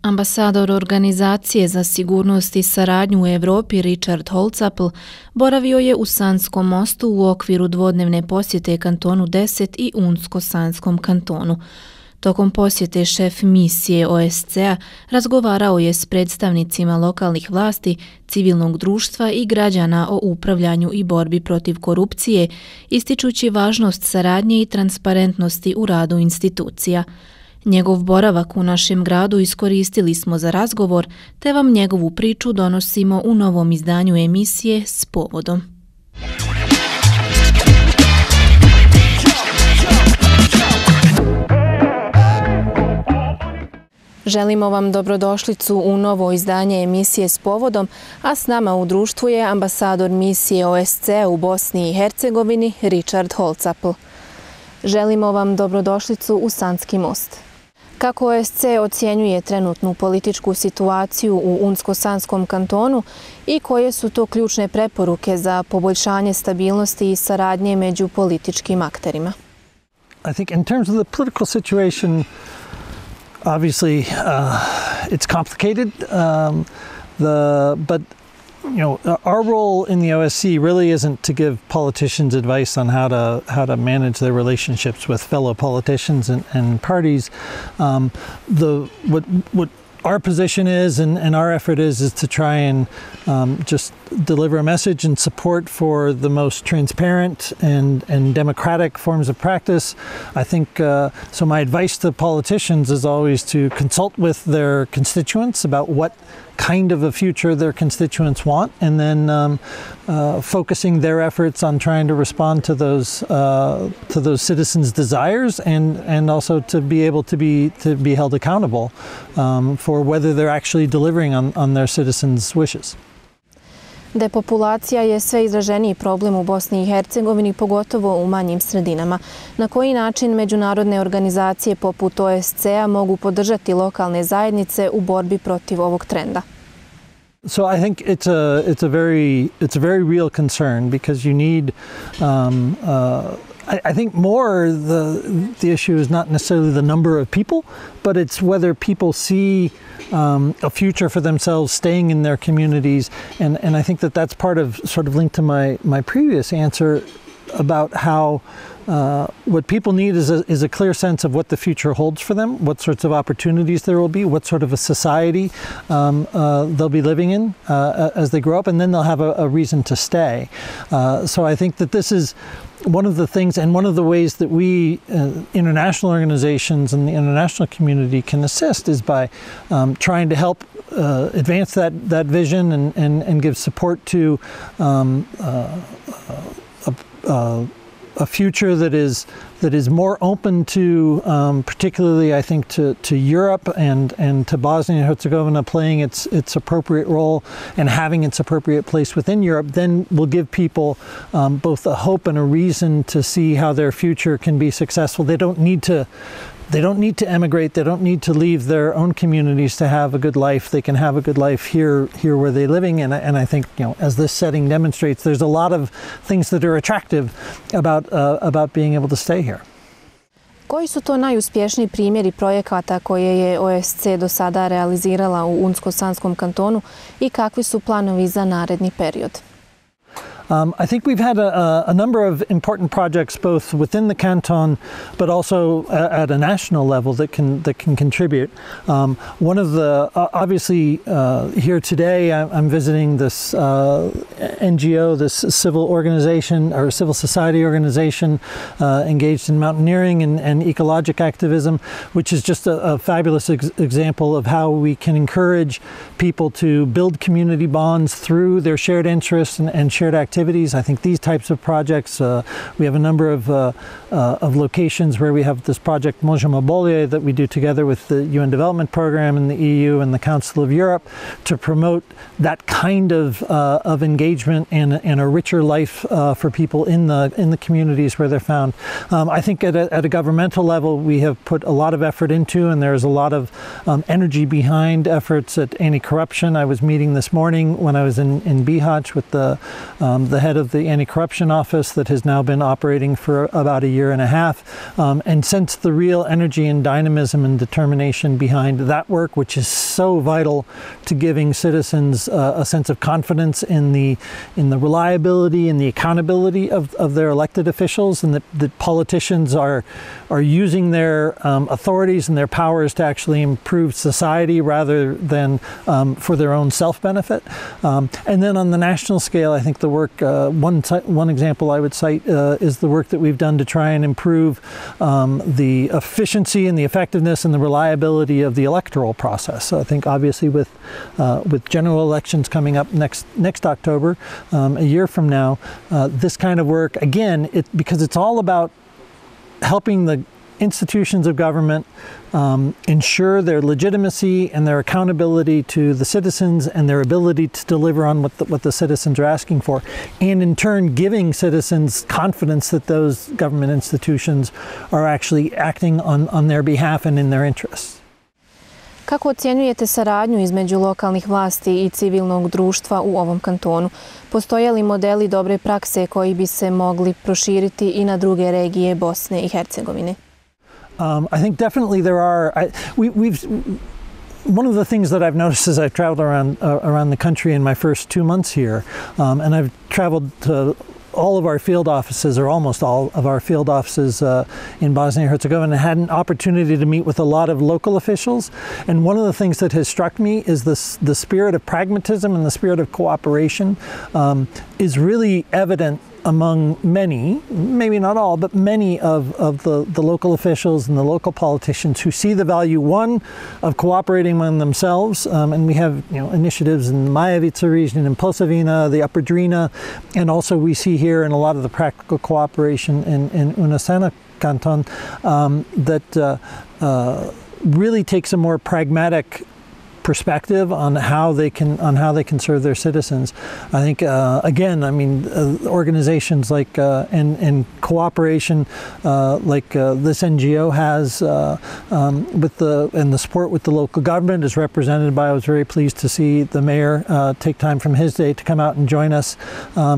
Ambasador Organizacije za sigurnost i saradnju u Europi Richard Holzapfel boravio je u Sanskom mostu u okviru dvodnevne posjete kantonu 10 i Unsko-Sanskom kantonu. Tokom posjete šef misije OSCE-a razgovarao je s predstavnicima lokalnih vlasti, civilnog društva i građana o upravljanju i borbi protiv korupcije, ističući važnost saradnje i transparentnosti u radu institucija. Njegov boravak u našem gradu iskoristili smo za razgovor, te vam njegovu priču donosimo u novom izdanju emisije S povodom. Želimo vam dobrodošlicu u novo izdanje emisije S povodom, a s nama u društvu je ambasador misije OSCE u Bosni i Hercegovini Richard Holzapfel. Želimo vam dobrodošlicu u Sanski most. Kako OSCE ocjenjuje trenutnu političku situaciju u Unsko-Sanskom kantonu i koje su to ključne preporuke za poboljšanje stabilnosti i saradnje među političkim akterima? I think in terms of the political situation, obviously it's complicated, but our role in the OSCE really isn't to give politicians advice on how to manage their relationships with fellow politicians and parties. What our position is and our effort is to try and just deliver a message and support for the most transparent and democratic forms of practice. I think so. My advice to politicians is always to consult with their constituents about what kind of a future their constituents want, and then focusing their efforts on trying to respond to those citizens' desires, and also to be able to be held accountable for whether they're actually delivering on their citizens' wishes. Depopulacija je sve izraženiji problem u Bosni i Hercegovini, pogotovo u manjim sredinama. Na koji način međunarodne organizacije poput OSCE-a mogu podržati lokalne zajednice u borbi protiv ovog trenda? So I think it's a very real concern, because you need I think more the issue is not necessarily the number of people, but it's whether people see a future for themselves staying in their communities, and I think that's part of sort of linked to my previous answer about how what people need is a clear sense of what the future holds for them, what sorts of opportunities there will be, what sort of a society they'll be living in as they grow up, and then they'll have a reason to stay. So I think that this is one of the things, and one of the ways that we international organizations and the international community can assist is by trying to help advance that vision and give support to a future that is more open to, particularly I think to Europe and to Bosnia and Herzegovina playing its appropriate role and having its appropriate place within Europe, then will give people both a hope and a reason to see how their future can be successful. They don't need to emigrate. They don't need to leave their own communities to have a good life. They can have a good life here where they're living. And I think, as this setting demonstrates, there's a lot of things that are attractive about being able to stay here. Koji su to najuspješniji primjeri projekata koje je OSCE do sada realizirala u Unsko-Sanskom kantonu i kakvi su planovi za naredni period? I think we've had a number of important projects both within the canton, but also at a national level that can contribute. One of the obviously here today I'm visiting this NGO, this civil organization or civil society organization engaged in mountaineering and ecologic activism, which is just a fabulous example of how we can encourage people to build community bonds through their shared interests and shared activities. I think these types of projects, we have a number of locations where we have this project Možemo bolje that we do together with the UN Development Program and the EU and the Council of Europe to promote that kind of engagement and a richer life for people in the communities where they're found. I think at a governmental level we have put a lot of effort into, and there's a lot of energy behind efforts at anti-corruption. I was meeting this morning when I was in Bihać with the the head of the Anti-Corruption Office that has now been operating for about a year and a half, and sense the real energy and dynamism and determination behind that work, which is so vital to giving citizens a sense of confidence in the reliability and the accountability of their elected officials, and that politicians are using their authorities and their powers to actually improve society rather than for their own self-benefit. And then on the national scale, I think the work, one example I would cite is the work that we've done to try and improve the efficiency and the effectiveness and the reliability of the electoral process. So I think obviously with general elections coming up next October, a year from now, this kind of work, again, because it's all about helping the institutions of government ensure their legitimacy and their accountability to the citizens and their ability to deliver on what the citizens are asking for, and in turn giving citizens confidence that those government institutions are actually acting on their behalf and in their interests. Kako ocjenjujete saradnju između lokalnih vlasti i civilnog društva u ovom kantonu? Postoje li modeli dobre prakse koji bi se mogli proširiti i na druge regije Bosne i Hercegovine? I think definitely there are. One of the things that I've noticed as I've traveled around the country in my first 2 months here, and I've traveled to all of our field offices, or almost all of our field offices in Bosnia and Herzegovina, had an opportunity to meet with a lot of local officials. And one of the things that has struck me is the spirit of pragmatism and the spirit of cooperation is really evident among many, maybe not all, but many of the local officials and the local politicians who see the value, one, of cooperating among themselves, and we have initiatives in the Majevica region, in Posavina, the Upper Drina, and also we see here in a lot of the practical cooperation in Unasena Canton that really takes a more pragmatic perspective on how they can serve their citizens. I think again, I mean, organizations like and cooperation like this NGO has with the support with the local government is represented by. I was very pleased to see the mayor take time from his day to come out and join us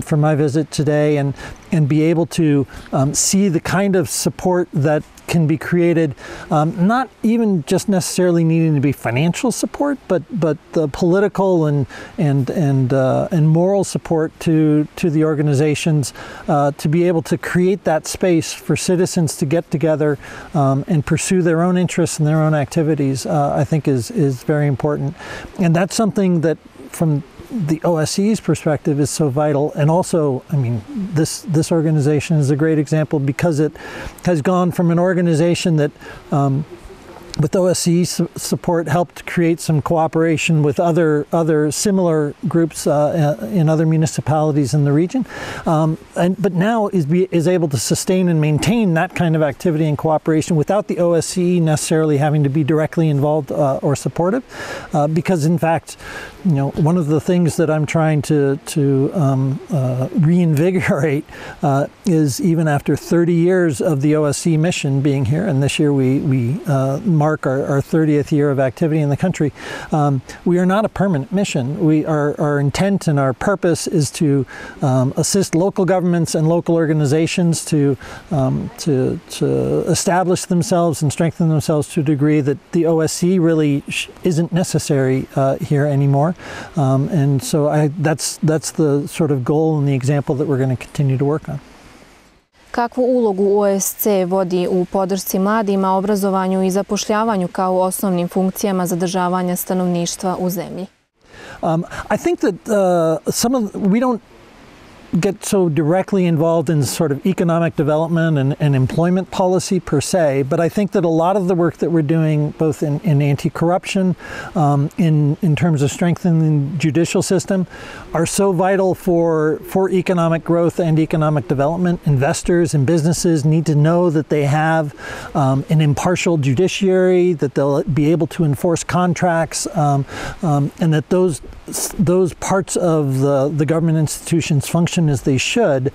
for my visit today, and be able to see the kind of support that can be created, not even just necessarily needing to be financial support, but the political and moral support to the organizations to be able to create that space for citizens to get together and pursue their own interests and their own activities. I think is very important, and that's something that from the OSCE's perspective is so vital. And also, I mean, this organization is a great example because it has gone from an organization that with OSCE support helped create some cooperation with other similar groups in other municipalities in the region, but now is able to sustain and maintain that kind of activity and cooperation without the OSCE necessarily having to be directly involved or supportive, because in fact, one of the things that I'm trying to reinvigorate is, even after 30 years of the OSCE mission being here, and this year we mark our 30th year of activity in the country, we are not a permanent mission. Our intent and our purpose is to assist local governments and local organizations to establish themselves and strengthen themselves to a degree that the OSCE really isn't necessary here anymore. And so that's the sort of goal and the example that we're going to continue to work on. Kakvu ulogu OSCE vodi u podršci mladima, obrazovanju i zapošljavanju kao osnovnim funkcijama zadržavanja stanovništva u zemlji? I think that we don't get so directly involved in sort of economic development and employment policy per se, but I think that a lot of the work that we're doing, both in anti-corruption, in terms of strengthening the judicial system, are so vital for economic growth and economic development. Investors and businesses need to know that they have an impartial judiciary, that they'll be able to enforce contracts, and that those those parts of the government institutions function as they should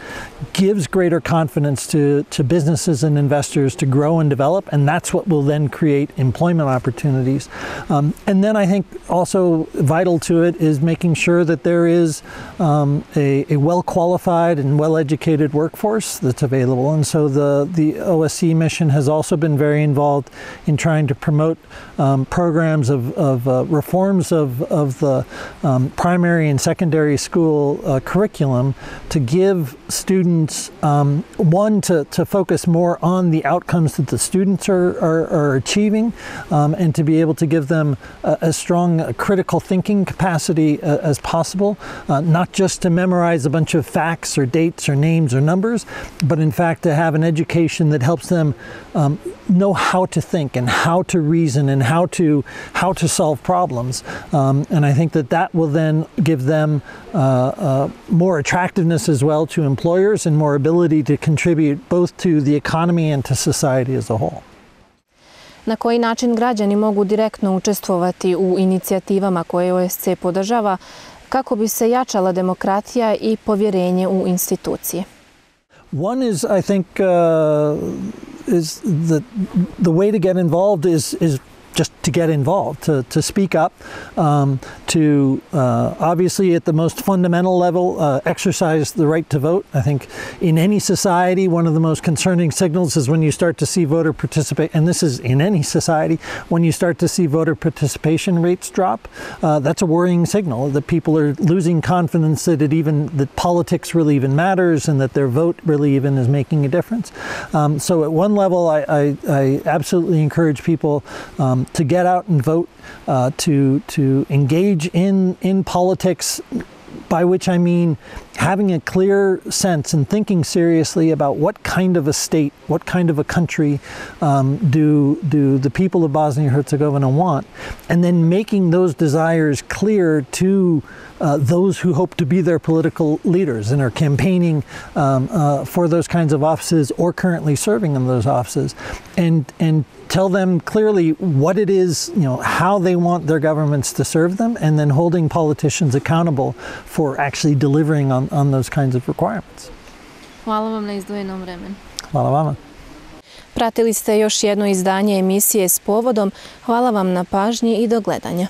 gives greater confidence to businesses and investors to grow and develop, and that's what will then create employment opportunities. And then I think also vital to it is making sure that there is a well-qualified and well-educated workforce that's available. And so the OSCE mission has also been very involved in trying to promote programs of reforms of the primary and secondary school curriculum to give students, one, to focus more on the outcomes that the students are achieving, and to be able to give them a strong critical thinking capacity as possible, not just to memorize a bunch of facts or dates or names or numbers, but in fact to have an education that helps them know how to think and how to reason and how to solve problems. And I think that will then give them more attractiveness as well to employers and more ability to contribute both to the economy and to society as a whole. Na koji način građani mogu direktno učestvovati u inicijativama koje OSCE podržava kako bi se jačala demokratija i povjerenje u institucije? One is, I think, is the way to get involved is just to get involved, to speak up, to obviously at the most fundamental level exercise the right to vote. I think in any society one of the most concerning signals is when you start to see voter participation, and this is in any society, when you start to see voter participation rates drop. That's a worrying signal that people are losing confidence that politics really even matters and that their vote really even is making a difference. So at one level I absolutely encourage people to get out and vote, to engage in politics, by which I mean having a clear sense and thinking seriously about what kind of a state, what kind of a country do the people of Bosnia-Herzegovina want, and then making those desires clear to those who hope to be their political leaders and are campaigning for those kinds of offices or currently serving in those offices, and tell them clearly what it is, how they want their governments to serve them, and then holding politicians accountable for actually delivering on those kinds of requirements. Hvala vam na izdvojenom vremenu. Hvala vama. Pratili ste još jedno izdanje emisije S povodom. Hvala vam na pažnji i do gledanja.